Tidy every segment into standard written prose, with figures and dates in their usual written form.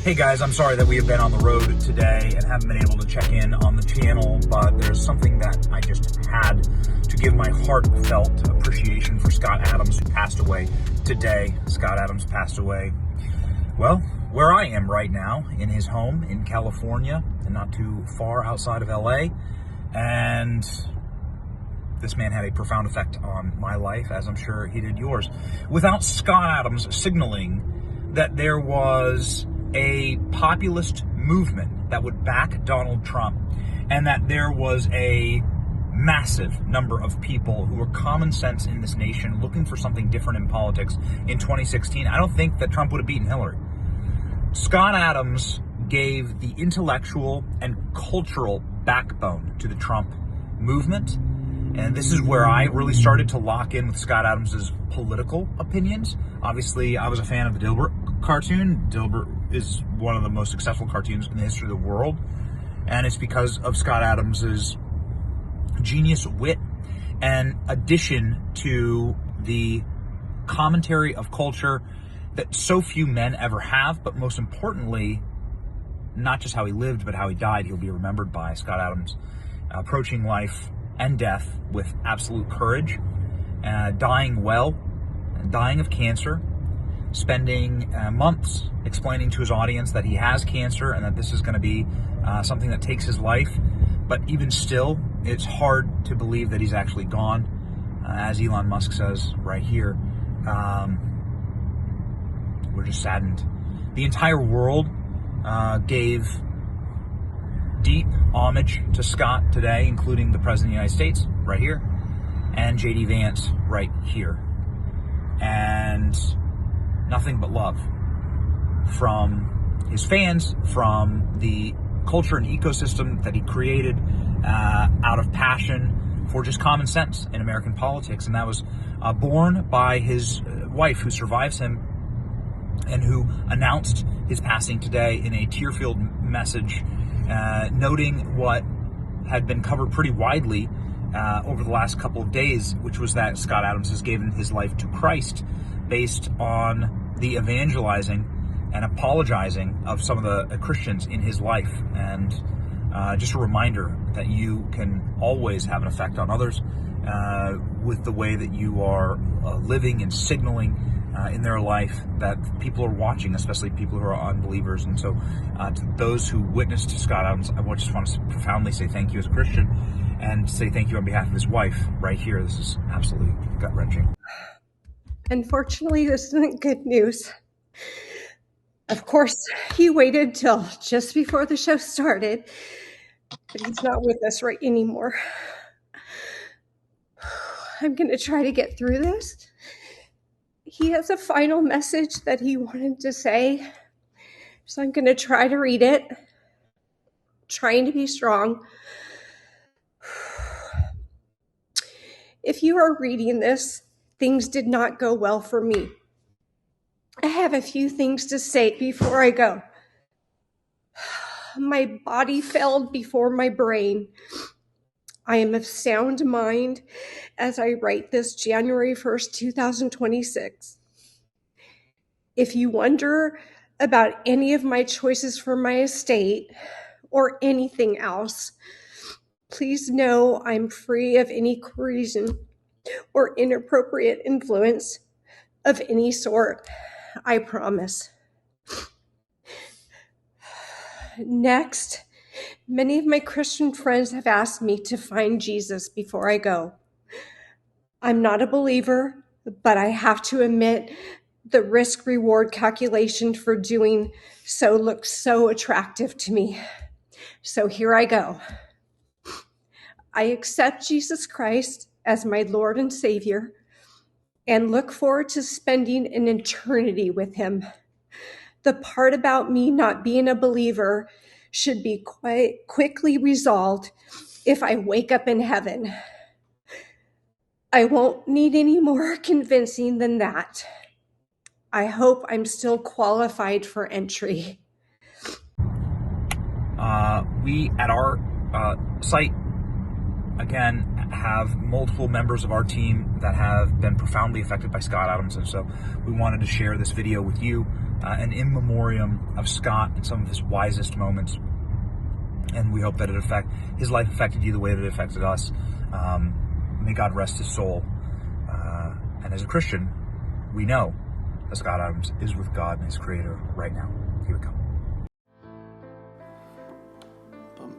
Hey guys, I'm sorry that we have been on the road today and haven't been able to check in on the channel, but there's something that I just had to give my heartfelt appreciation for Scott Adams, who passed away today. Scott Adams passed away, well, where I am right now, in his home in California, and not too far outside of LA. And this man had a profound effect on my life, as I'm sure he did yours. Without Scott Adams signaling that there was a populist movement that would back Donald Trump, and that there was a massive number of people who were common sense in this nation looking for something different in politics in 2016, I don't think that Trump would have beaten Hillary. Scott Adams gave the intellectual and cultural backbone to the Trump movement. And this is where I really started to lock in with Scott Adams' political opinions. Obviously, I was a fan of the Dilbert cartoon. Dilbert is one of the most successful cartoons in the history of the world. And it's because of Scott Adams' genius wit and addition to the commentary of culture that so few men ever have, but most importantly, not just how he lived, but how he died. He'll be remembered by Scott Adams approaching life and death with absolute courage, dying well, dying of cancer, spending months explaining to his audience that he has cancer and that this is going to be something that takes his life. But even still, it's hard to believe that he's actually gone. As Elon Musk says right here, we're just saddened. The entire world gave deep homage to Scott today, including the President of the United States right here and J.D. Vance right here. And nothing but love from his fans, from the culture and ecosystem that he created out of passion for just common sense in American politics. And that was born by his wife, who survives him and who announced his passing today in a tear-filled message, noting what had been covered pretty widely over the last couple of days, which was that Scott Adams has given his life to Christ based on the evangelizing and apologizing of some of the Christians in his life. And just a reminder that you can always have an effect on others with the way that you are living and signaling in their life that people are watching, especially people who are unbelievers. And so to those who witnessed to Scott Adams, I just want to profoundly say thank you as a Christian, and say thank you on behalf of his wife right here. This is absolutely gut-wrenching. Unfortunately, this isn't good news. Of course, he waited till just before the show started, but he's not with us right anymore. I'm going to try to get through this. He has a final message that he wanted to say, so I'm going to try to read it, trying to be strong. If you are reading this, things did not go well for me. I have a few things to say before I go. My body failed before my brain. I am of sound mind as I write this January 1st, 2026. If you wonder about any of my choices for my estate or anything else, please know I'm free of any coercion or inappropriate influence of any sort. I promise. Next, many of my Christian friends have asked me to find Jesus before I go. I'm not a believer, but I have to admit the risk-reward calculation for doing so looks so attractive to me. So here I go. I accept Jesus Christ as my Lord and Savior and look forward to spending an eternity with him. The part about me not being a believer should be quite quickly resolved if I wake up in heaven. I won't need any more convincing than that. I hope I'm still qualified for entry. We at our site, again, have multiple members of our team that have been profoundly affected by Scott Adams, and so we wanted to share this video with you, an in memoriam of Scott and some of his wisest moments. And we hope that his life affected you the way that it affected us. May God rest his soul. And as a Christian, we know that Scott Adams is with God and his Creator right now. Here we go.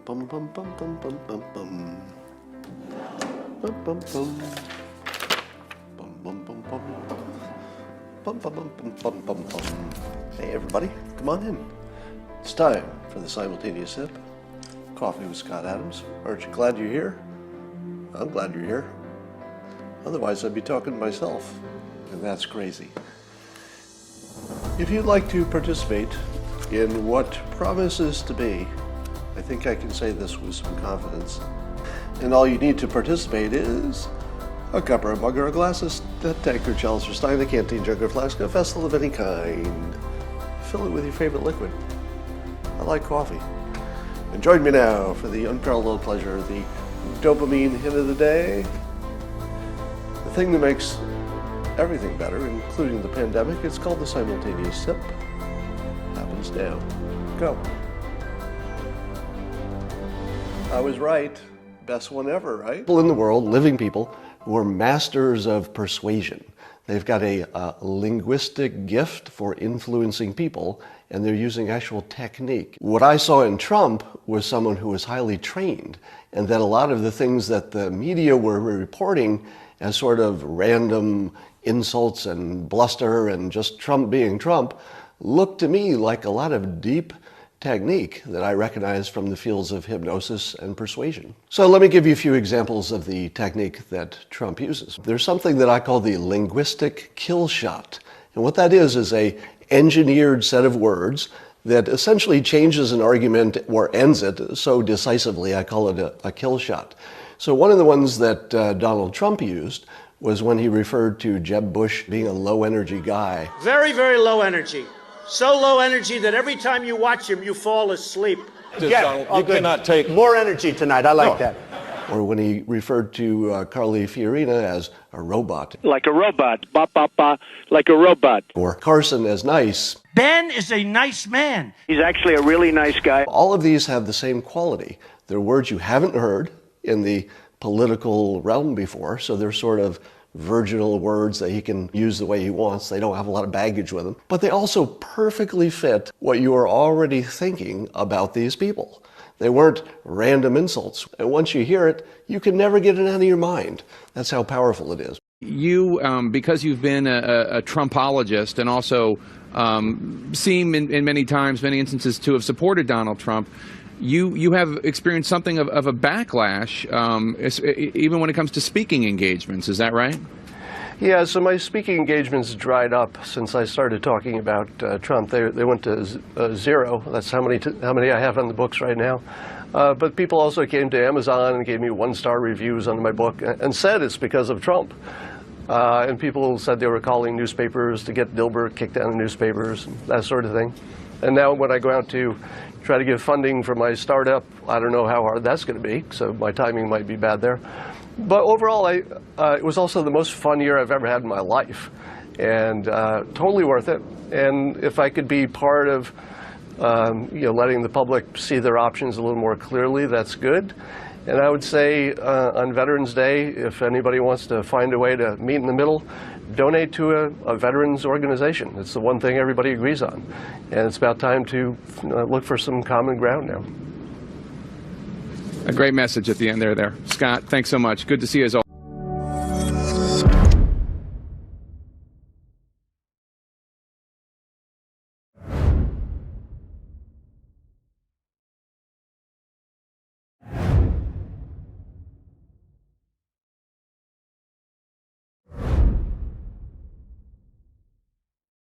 Bum, bum, bum, bum, bum, bum, bum. Bum, bum, bum. Bum, bum, bum, bum. Bum, bum, bum, bum, bum, bum, bum. Hey everybody, come on in. It's time for the simultaneous sip. Coffee with Scott Adams. Aren't you glad you're here? I'm glad you're here. Otherwise I'd be talking to myself, and that's crazy. If you'd like to participate in what promises to be, I think I can say this with some confidence, and all you need to participate is a cup or a mug or a glass, a tankard, chalice or stein, a canteen, jug or flask, a vessel of any kind. Fill it with your favorite liquid. I like coffee. And join me now for the unparalleled pleasure, the dopamine hit of the day. The thing that makes everything better, including the pandemic, it's called the simultaneous sip. Happens now. Go. I was right. Best one ever, right? People in the world, living people, who are masters of persuasion. They've got a linguistic gift for influencing people, and they're using actual technique. What I saw in Trump was someone who was highly trained, and that a lot of the things that the media were reporting as sort of random insults and bluster and just Trump being Trump looked to me like a lot of deep technique that I recognize from the fields of hypnosis and persuasion. So let me give you a few examples of the technique that Trump uses. There's something that I call the linguistic kill shot. And what that is a engineered set of words that essentially changes an argument or ends it so decisively. I call it a kill shot. So one of the ones that Donald Trump used was when he referred to Jeb Bush being a low energy guy. Very, very low energy. So low energy that every time you watch him, you fall asleep. Yeah, you cannot take more energy tonight. I like that. Or when he referred to Carly Fiorina as a robot. Like a robot. Ba, ba, ba, like a robot. Or Carson as nice. Ben is a nice man. He's actually a really nice guy. All of these have the same quality. They're words you haven't heard in the political realm before, so they're sort of virginal words that he can use the way he wants. They don't have a lot of baggage with them. But they also perfectly fit what you are already thinking about these people. They weren't random insults. And once you hear it, you can never get it out of your mind. That's how powerful it is. You, because you've been a Trumpologist and also seem in many instances to have supported Donald Trump, you have experienced something of a backlash, even when it comes to speaking engagements. Is that right? Yeah, so my speaking engagements dried up since I started talking about Trump. They went to zero. That's how many I have on the books right now. But people also came to Amazon and gave me 1-star reviews on my book and said it's because of Trump. And people said they were calling newspapers to get Dilbert kicked out of newspapers, and that sort of thing. And now when I go out to try to get funding for my startup, I don't know how hard that's going to be, so my timing might be bad there. But overall, it was also the most fun year I've ever had in my life, and totally worth it. And if I could be part of letting the public see their options a little more clearly, that's good. And I would say on Veterans Day, if anybody wants to find a way to meet in the middle, donate to a veterans organization. It's the one thing everybody agrees on. And it's about time to look for some common ground now. A great message at the end there. Scott, thanks so much. Good to see you as always.